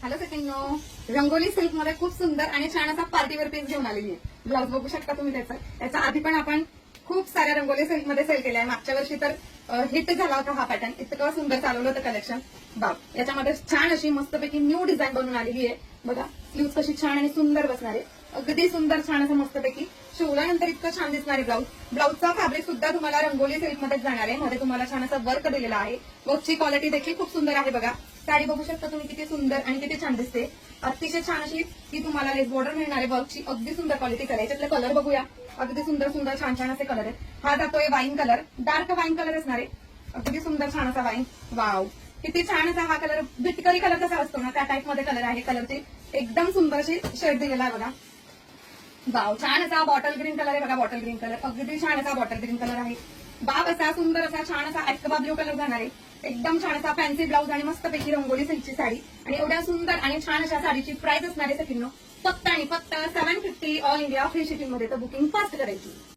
Hello सचिनो, rangoli silk मध्ये खूप सुंदर आणि छान असा पार्टीवर पीस घेऊन आलेली आहे. ब्लाऊज बघू शकता तुम्ही त्याचा आधी पण आपण खूप साऱ्या रंगोली सिल्क मध्ये सेल केल्या आहे. मागच्या वर्षी तर हिट झाला होता हा पॅटर्न, इतकं सुंदर चालवलं होतं कलेक्शन. बाप याच्यामध्ये छान अशी मस्तपैकी न्यू डिझाईन बनवून आलेली आहे. बघा स्लीव्ह कशी छान आणि सुंदर बसणार आहे. अगदी सुंदर छान असं मस्तपैकी शिवल्यानंतर इतकं छान दिसणार आहे ब्लाऊज. ब्लाऊजचा फॅब्रिक सुद्धा तुम्हाला रंगोली सिल्क मध्येच जाणार आहे. मध्ये तुम्हाला छान असं वर्क दिलेलं आहे. वर्कची क्वालिटी देखील खूप सुंदर आहे. बघा साडी बघू शकता तुम्ही किती सुंदर आणि किती छान दिसते. अतिशय छान अशी ती तुम्हाला लेस बॉर्डर मिळणार आहे. वर्कची अगदी सुंदर क्वालिटी कलर. याच्यातले कलर बघूया. अगदी सुंदर सुंदर छान छान असे कलर आहेत. हा जातोय wine colour, dark wine colour असणार आहे. अगदी सुंदर छान असा वाईन. वाव किती छान असा हा कलर, बिटकरी कलर कसा असतो ना त्या टाईप मध्ये कलर आहे. कलरचे एकदम सुंदर अशी शेड दिलेला आहे. बघा वाव छान असा बॉटल ग्रीन कलर आहे. बघा बॉटल ग्रीन कलर अगदी छान असा बॉटल ग्रीन कलर आहे. बाब असा सुंदर असा छान असा ऍक्वा ब्ल्यू कलर जाणार आहे. एकदम छान असा फॅन्सी ब्लाऊज आणि मस्तपैकी रंगोली सिल्कची साडी. आणि एवढ्या सुंदर आणि छान अशा साडीची प्राइस असणार आहे सकिनो फक्त आणि फक्त 750 ऑल इंडिया फ्री शिपिंग मध्ये. तर बुकिंग फास्ट करायची.